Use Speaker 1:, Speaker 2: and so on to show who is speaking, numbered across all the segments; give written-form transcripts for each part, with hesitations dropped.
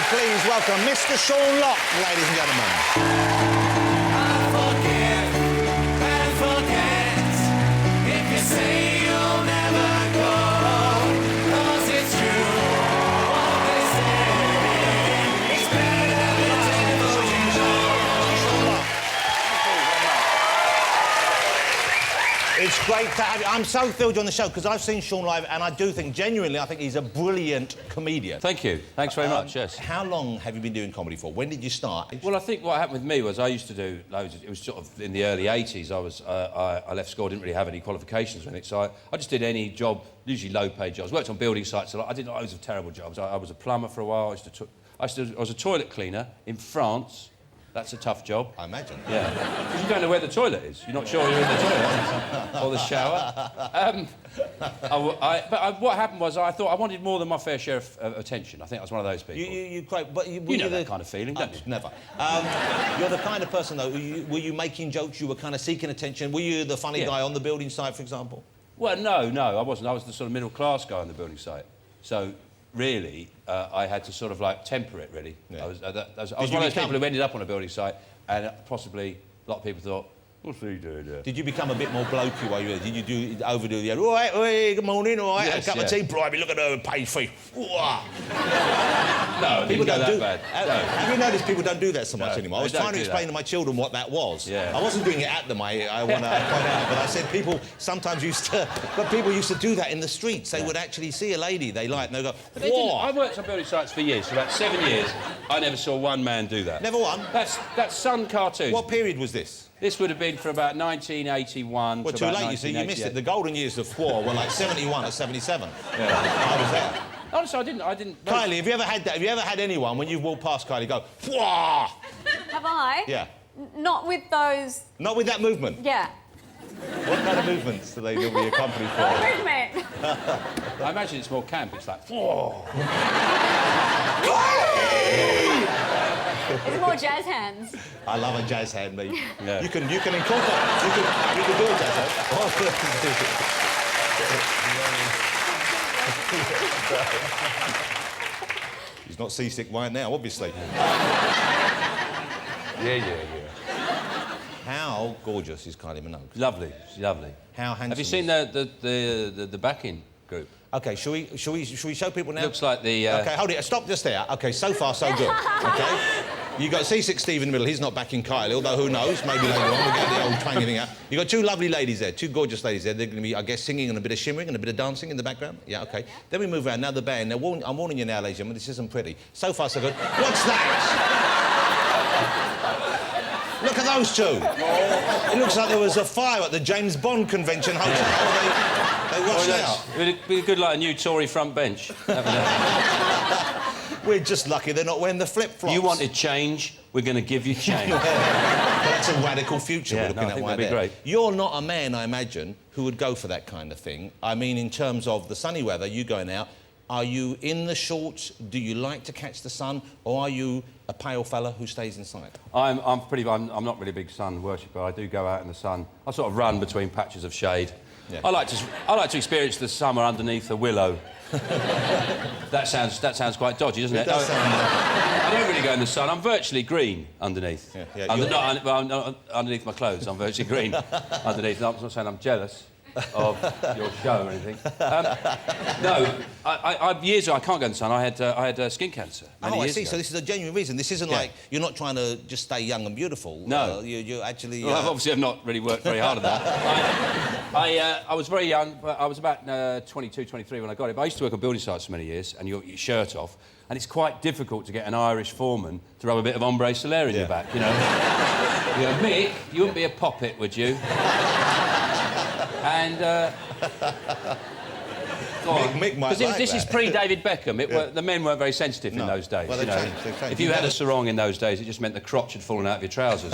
Speaker 1: please welcome Mr. Sean Locke, ladies and gentlemen.
Speaker 2: I forgive and forget if you say you'll never go, 'cause it's true what they say. It's better than devil you know.
Speaker 1: It's great to have you. I'm so thrilled you're on the show because I've seen Sean live and I do think, genuinely, I think he's a brilliant comedian.
Speaker 3: Thank you. Thanks very much, yes.
Speaker 1: How long have you been doing comedy for? When did you start?
Speaker 3: Well, I think what happened with me was I used to do loads of... It was sort of in the early 80s. I left school, I didn't really have any qualifications in it, so I just did any job, usually low-paid jobs. Worked on building sites a lot. I did loads of terrible jobs. I was a plumber for a while. I was a toilet cleaner in France. That's a tough job.
Speaker 1: I imagine.
Speaker 3: Yeah. Because you don't know where the toilet is. You're not sure you're in the toilet or the shower. What happened was I thought I wanted more than my fair share of attention. I think I was one of those people.
Speaker 1: You
Speaker 3: know that kind of feeling, don't you?
Speaker 1: Never. You're the kind of person, though, were you making jokes? You were kind of seeking attention? Were you the funny guy on the building site, for example?
Speaker 3: Well, no, I wasn't. I was the sort of middle-class guy on the building site. So... really, I had to sort of, like, temper it, really.
Speaker 1: Yeah.
Speaker 3: I was one of those people who ended up on a building site and possibly a lot of people thought, what's he doing there?
Speaker 1: Did you become a bit more blokey while you were there? Did you overdo the... All right, good morning, all right,
Speaker 3: yes,
Speaker 1: a cup of tea, bribe me, look at her, paid fee.
Speaker 3: No, people don't do that bad. No.
Speaker 1: Have you noticed people don't do that so much anymore? I was trying to explain to my children what that was.
Speaker 3: Yeah.
Speaker 1: I wasn't doing it at them, I want to point out, but I said people sometimes used to... But people used to do that in the streets. They would actually see a lady they liked and they'd go, whoa!
Speaker 3: I worked on building sites for years, for about 7 years. I never saw one man do that.
Speaker 1: Never one?
Speaker 3: That's Sun cartoons.
Speaker 1: What period was this?
Speaker 3: This would have been from about 1981
Speaker 1: well,
Speaker 3: to
Speaker 1: too
Speaker 3: about
Speaker 1: late, you see, you missed it. The golden years of war were like 71 or 77.
Speaker 3: Yeah.
Speaker 1: I was there.
Speaker 3: Honestly, I didn't...
Speaker 1: Kylie, have you ever had that? Have you ever had anyone, when you've walked past Kylie, go, Whoa!
Speaker 4: Have I?
Speaker 1: Yeah.
Speaker 4: Not with those...
Speaker 1: Not with that movement?
Speaker 4: Yeah.
Speaker 1: What kind of movements do they normally accompany for?
Speaker 4: What movement?
Speaker 3: I imagine it's more camp. It's like, whoa!
Speaker 4: It's more jazz hands.
Speaker 1: I love a jazz hand, mate.
Speaker 3: Yeah.
Speaker 1: You can incorporate... You can do a jazz hand. He's not seasick right now, obviously.
Speaker 3: Yeah.
Speaker 1: How gorgeous is Kylie Minogue?
Speaker 3: Lovely, she's lovely.
Speaker 1: How handsome?
Speaker 3: Have you seen the backing group?
Speaker 1: OK, shall we show people now?
Speaker 3: Looks like the...
Speaker 1: OK, hold it. Stop just there. OK, so far, so good. OK? You got Seasick Steve in the middle. He's not backing Kylie, although who knows? Maybe later on we'll get the old twangy thing out. You got two lovely ladies there, two gorgeous ladies there. They're going to be, I guess, singing and a bit of shimmering and a bit of dancing in the background. Yeah, OK. Then we move around. Now the band. Now, I'm warning you now, ladies and gentlemen, this isn't pretty. So far, so good. What's that? Look at those two. It looks like there was a fire at the James Bond convention hotel. They washed out.
Speaker 3: It'd be good, like a new Tory front bench.
Speaker 1: We're just lucky they're not wearing the flip-flops.
Speaker 3: You wanted change, we're going to give you change.
Speaker 1: Well, that's a radical future we're looking at.
Speaker 3: I think that'd be great.
Speaker 1: You're not a man, I imagine, who would go for that kind of thing. I mean, in terms of the sunny weather, you going out, are you in the shorts? Do you like to catch the sun? Or are you a pale fella who stays inside?
Speaker 3: I'm not really a big sun worshipper. I do go out in the sun. I sort of run between patches of shade. Yeah. I like to experience the summer underneath a willow. That sounds quite dodgy, doesn't it?
Speaker 1: It does sound...
Speaker 3: I don't really go in the sun. I'm virtually green underneath.
Speaker 1: Yeah,
Speaker 3: not underneath my clothes. I'm virtually green underneath. I'm not saying I'm jealous of your show or anything. No, years ago I can't go in the sun. I had skin cancer.
Speaker 1: Oh, I see.
Speaker 3: Ago.
Speaker 1: So this is a genuine reason. This isn't like you're not trying to just stay young and beautiful.
Speaker 3: No,
Speaker 1: you actually.
Speaker 3: Well, obviously, I've not really worked very hard at that. I was very young. I was about 22, 23 when I got it. But I used to work on building sites for many years, and you got your shirt off, and it's quite difficult to get an Irish foreman to rub a bit of ombre solaire in your back. You know, Mick, you wouldn't be a poppet, would you? And
Speaker 1: Mick might like
Speaker 3: this
Speaker 1: that.
Speaker 3: is pre-David Beckham. The men weren't very sensitive in those days.
Speaker 1: Well, they've changed.
Speaker 3: If you had a sarong in those days, it just meant the crotch had fallen out of your trousers.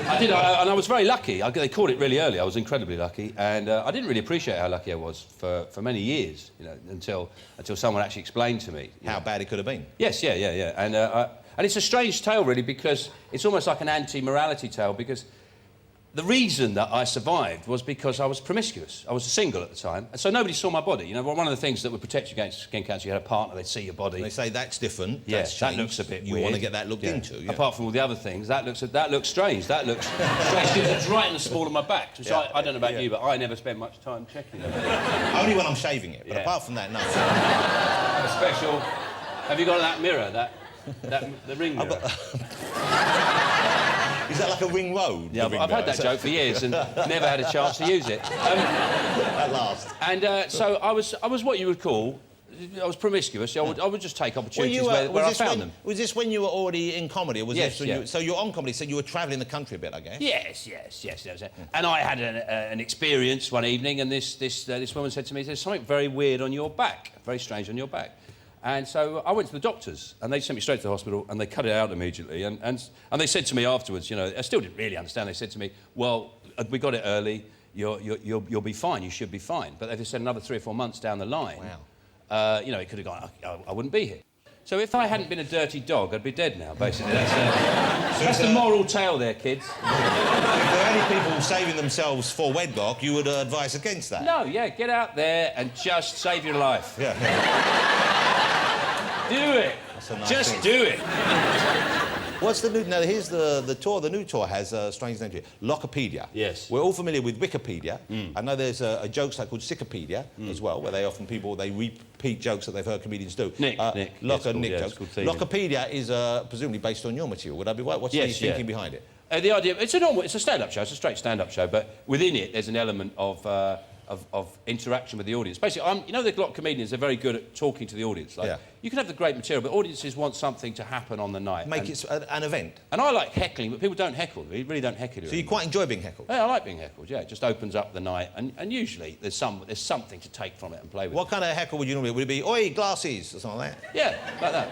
Speaker 3: I did, and I was very lucky. They caught it really early. I was incredibly lucky, and I didn't really appreciate how lucky I was for many years, you know, until someone actually explained to me
Speaker 1: how bad it could have been.
Speaker 3: Yes, yeah. And it's a strange tale, really, because it's almost like an anti-morality tale, because the reason that I survived was because I was promiscuous. I was single at the time, and so nobody saw my body. You know, one of the things that would protect you against skin cancer, you had a partner, they'd see your body.
Speaker 1: They say that's different.
Speaker 3: Yeah,
Speaker 1: that's
Speaker 3: that
Speaker 1: changed.
Speaker 3: looks a bit
Speaker 1: You
Speaker 3: weird.
Speaker 1: want to get that looked into. Yeah.
Speaker 3: Apart from all the other things, that looks strange. That looks strange because it's right in the small of my back. Which I don't know about you, but I never spend much time checking it.
Speaker 1: Only when I'm shaving it. But apart from that, no.
Speaker 3: A special. Have you got that mirror? The ring mirror.
Speaker 1: Is that like a ring road?
Speaker 3: Yeah, I've had that joke for years and never had a chance to use it.
Speaker 1: At last.
Speaker 3: And so I was what you would call. I was promiscuous. I would just take opportunities where I found them.
Speaker 1: Was this when you were already in comedy? Or was
Speaker 3: Yes,
Speaker 1: this when so you're on comedy, so you were travelling the country a bit, I guess?
Speaker 3: Yes. That was it. And I had an experience one evening, and this woman said to me, "There's something very weird on your back, very strange on your back." And so I went to the doctors, and they sent me straight to the hospital, and they cut it out immediately. And they said to me afterwards, you know, I still didn't really understand. They said to me, "Well, we got it early. You'll be fine. You should be fine." But they just said another 3 or 4 months down the line.
Speaker 1: Wow.
Speaker 3: You know, it could have gone. I wouldn't be here. So if I hadn't been a dirty dog, I'd be dead now. Basically, that's the moral tale there, kids.
Speaker 1: If there are any people saving themselves for wedlock, you would advise against that.
Speaker 3: No, yeah, get out there and just save your life.
Speaker 1: Yeah.
Speaker 3: Do it.
Speaker 1: That's a nice
Speaker 3: Just
Speaker 1: thing.
Speaker 3: do it.
Speaker 1: What's the new... Now, here's the tour. The new tour has a strange name to it. Lockipedia.
Speaker 3: Yes.
Speaker 1: We're all familiar with Wikipedia. I know there's a joke site called Sickopedia as well, where they repeat jokes that they've heard comedians do.
Speaker 3: Nick.
Speaker 1: Nick
Speaker 3: It's called,
Speaker 1: Nick
Speaker 3: yeah,
Speaker 1: jokes.
Speaker 3: it's called theatre.
Speaker 1: Lockipedia is presumably based on your material. Would I be right? What's the thinking behind it?
Speaker 3: The idea, it's a stand-up show, it's a straight stand-up show, but within it there's an element of interaction with the audience. Basically, you know, a lot of comedians are very good at talking to the audience. Like, you can have the great material, but audiences want something to happen on the night.
Speaker 1: Make it an event.
Speaker 3: And I like heckling, but people don't heckle. They really don't heckle.
Speaker 1: So you quite enjoy being heckled?
Speaker 3: Yeah, I like being heckled, yeah. It just opens up the night, and usually there's something to take from it and play with.
Speaker 1: What kind of heckle would you normally... Would it be, "Oi, glasses," or something like that?
Speaker 3: Yeah, like that.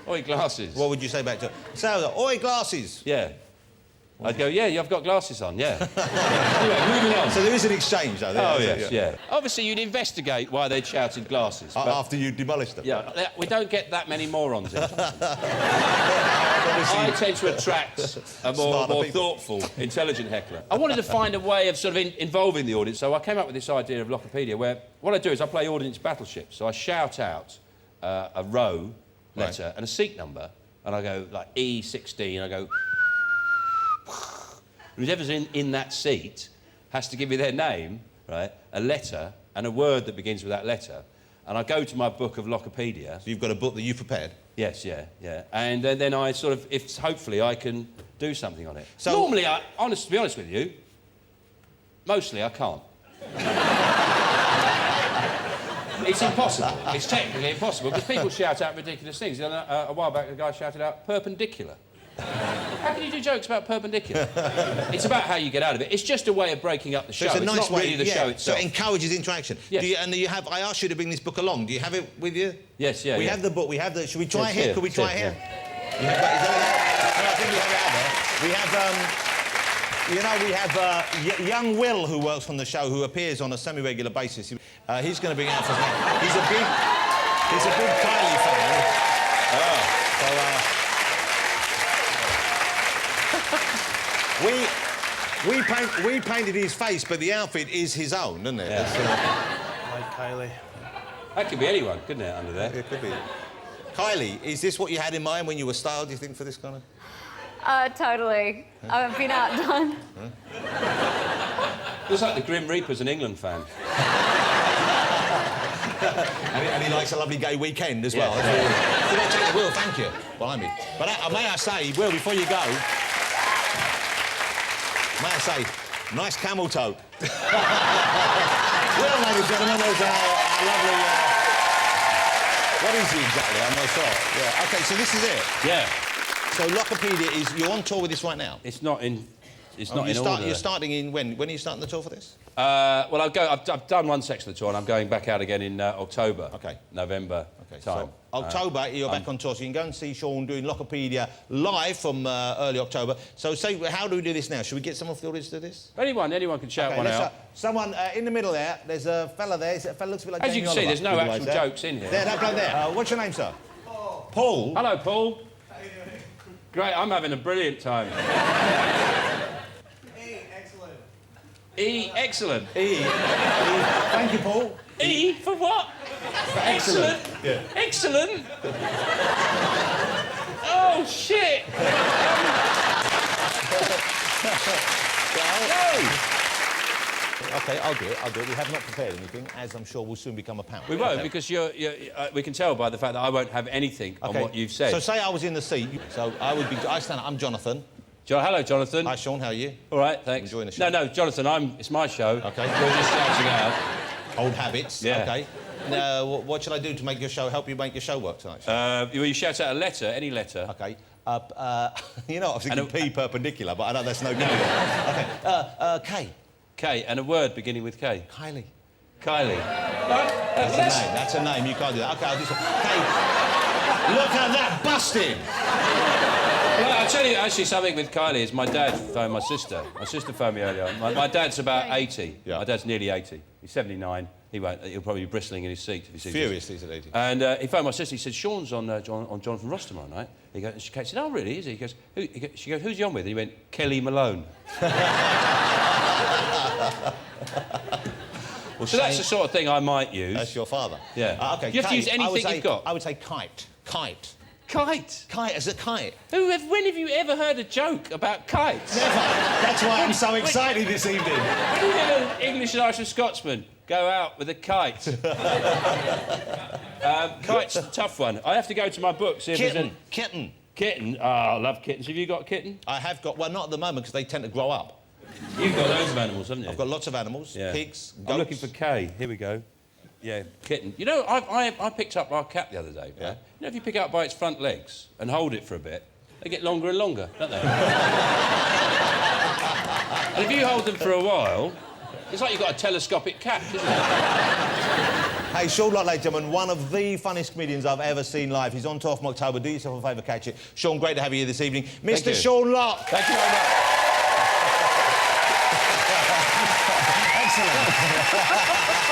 Speaker 3: Oi, glasses.
Speaker 1: What would you say back to... So, "Oi, glasses."
Speaker 3: Yeah. I'd go, "Yeah, you've got glasses on, yeah." Anyway, moving on.
Speaker 1: So there is an exchange, though.
Speaker 3: Oh, yes, yeah. Obviously, you'd investigate why they'd shouted glasses. But
Speaker 1: After you demolished them.
Speaker 3: yeah, we don't get that many morons in. I tend to attract a more thoughtful, intelligent heckler. I wanted to find a way of sort of involving the audience, so I came up with this idea of Lockipedia, where what I do is I play audience battleship. So I shout out a row letter and a seat number, and I go, like, E16, and I go... Whoever's in that seat has to give me their name, right, a letter, and a word that begins with that letter. And I go to my book of Lockipedia.
Speaker 1: So you've got a book that you prepared?
Speaker 3: Yes, yeah. And then I sort of, hopefully I can do something on it.
Speaker 1: So
Speaker 3: normally, to be honest with you, mostly I can't. It's impossible. It's technically impossible, because people shout out ridiculous things. A while back, a guy shouted out perpendicular. How can you do jokes about perpendicular? It's about how you get out of it. It's just a way of breaking up the show.
Speaker 1: So it's a nice
Speaker 3: not
Speaker 1: way,
Speaker 3: really the show itself.
Speaker 1: So it encourages interaction.
Speaker 3: Yes.
Speaker 1: I asked you to bring this book along. Do you have it with you?
Speaker 3: Yes, yeah.
Speaker 1: We have the book. We have the... Should we try it here?
Speaker 3: here.
Speaker 1: Could we try it here? You have that, I think we have it out there. We have young Will, who works on the show, who appears on a semi-regular basis. He's going to bring it out for us. He's a big Kylie fan. We painted his face, but the outfit is his own, isn't it?
Speaker 3: Yeah.
Speaker 5: Like Kylie.
Speaker 3: That could be anyone, couldn't it, under there?
Speaker 1: It could be. Kylie, is this what you had in mind when you were styled, do you think, for this kind of...
Speaker 4: Totally. I've been outdone.
Speaker 3: Looks like the Grim Reaper's an England fan.
Speaker 1: and he likes a lovely gay weekend as well.
Speaker 3: Yeah.
Speaker 1: Did I take the Will? Thank you. Blimey. But may I say, Will, before you go... May I say, nice camel toe. Well, ladies and gentlemen, there's a lovely... what is he exactly? I'm not sure. Yeah. OK, so this is it.
Speaker 3: Yeah.
Speaker 1: So Lockipedia is... You're on tour with this right now?
Speaker 3: It's not in... It's not in order.
Speaker 1: You're starting in when? When are you starting the tour for this?
Speaker 3: Well, I've done one section of the tour, and I'm going back out again in October.
Speaker 1: OK.
Speaker 3: November time.
Speaker 1: So October, you're back on tour, so you can go and see Sean doing Lockipedia live from early October. So how do we do this now? Should we get someone from the audience to do this?
Speaker 3: Anyone can shout one out.
Speaker 1: Someone in the middle there, there's a fella there. That fella looks a bit like
Speaker 3: As you
Speaker 1: Jamie
Speaker 3: can see,
Speaker 1: Oliver.
Speaker 3: there's no actual jokes in here.
Speaker 1: There, that bloke there. What's your name, sir? Paul. Paul?
Speaker 3: Hello, Paul. How you doing? Great, I'm having a brilliant time.
Speaker 5: Hey, excellent.
Speaker 3: E, excellent.
Speaker 1: E. Thank you, Paul.
Speaker 3: E for what? Excellent.
Speaker 1: Yeah.
Speaker 3: Excellent. Oh shit. No.
Speaker 1: OK, I'll do it. We have not prepared anything, as I'm sure will soon become apparent.
Speaker 3: We won't,
Speaker 1: Okay.
Speaker 3: because we can tell by the fact that I won't have anything on what you've said.
Speaker 1: So say I was in the seat. So I stand up. I'm Jonathan.
Speaker 3: Hello, Jonathan.
Speaker 1: Hi, Sean. How are you?
Speaker 3: All right, thanks.
Speaker 1: Enjoying the show?
Speaker 3: No, Jonathan, it's my show.
Speaker 1: OK.
Speaker 3: You're just shouting out.
Speaker 1: Old habits.
Speaker 3: Yeah.
Speaker 1: OK. Now, what should I do to make your show help you make your show work tonight?
Speaker 3: You shout out a letter, any letter.
Speaker 1: OK. You know, I was thinking P perpendicular, but I know that's no good. OK. K.
Speaker 3: K, and a word beginning with K.
Speaker 1: Kylie.
Speaker 3: Kylie.
Speaker 1: That's a name. That's a name. You can't do that. OK, I'll do something. K. Look at that busting!
Speaker 3: Well, I'll tell you actually something with Kylie is my dad phoned my sister. My sister phoned me earlier on. My dad's about 80.
Speaker 1: Yeah.
Speaker 3: My dad's nearly 80. He's 79. He'll probably be bristling in his seat if he sees
Speaker 1: Furious, he's at 80.
Speaker 3: And he phoned my sister. He said, Sean's on Jonathan Ross tomorrow night. Kate said, oh, really, is he? He goes, she goes, who's he on with? And he went, Kelly Malone.
Speaker 1: Well,
Speaker 3: So that's the sort of thing I might use.
Speaker 1: That's your father.
Speaker 3: Yeah.
Speaker 1: OK.
Speaker 3: You have to use anything you've got.
Speaker 1: I would say kite. Kite.
Speaker 3: Kite.
Speaker 1: Kite as a kite.
Speaker 3: When have you ever heard a joke about kites?
Speaker 1: Never. That's why I'm so excited this evening.
Speaker 3: When you hear an English and Irish and Scotsman go out with a kite. Kite's a tough one. I have to go to my book, see if there's any...
Speaker 1: Kitten.
Speaker 3: Kitten? Oh, I love kittens. Have you got a kitten?
Speaker 1: I have got... Well, not at the moment, because they tend to grow up.
Speaker 3: You've got loads of animals, haven't you?
Speaker 1: I've got lots of animals.
Speaker 3: Yeah.
Speaker 1: Pigs, goats.
Speaker 3: I'm looking for K. Here we go. Yeah, kitten. You know, I picked up our cat the other day.
Speaker 1: Yeah.
Speaker 3: You know, if you pick it up by its front legs and hold it for a bit, they get longer and longer, don't they? And if you hold them for a while, it's like you've got a telescopic cat, isn't it?
Speaker 1: Hey, Sean Lott, ladies and gentlemen, one of the funniest comedians I've ever seen live. He's on 12th of October. Do yourself a favour, catch it. Sean, great to have you here this evening. Mr.
Speaker 3: you.
Speaker 1: Sean Lott.
Speaker 3: Thank you very much.
Speaker 1: Excellent.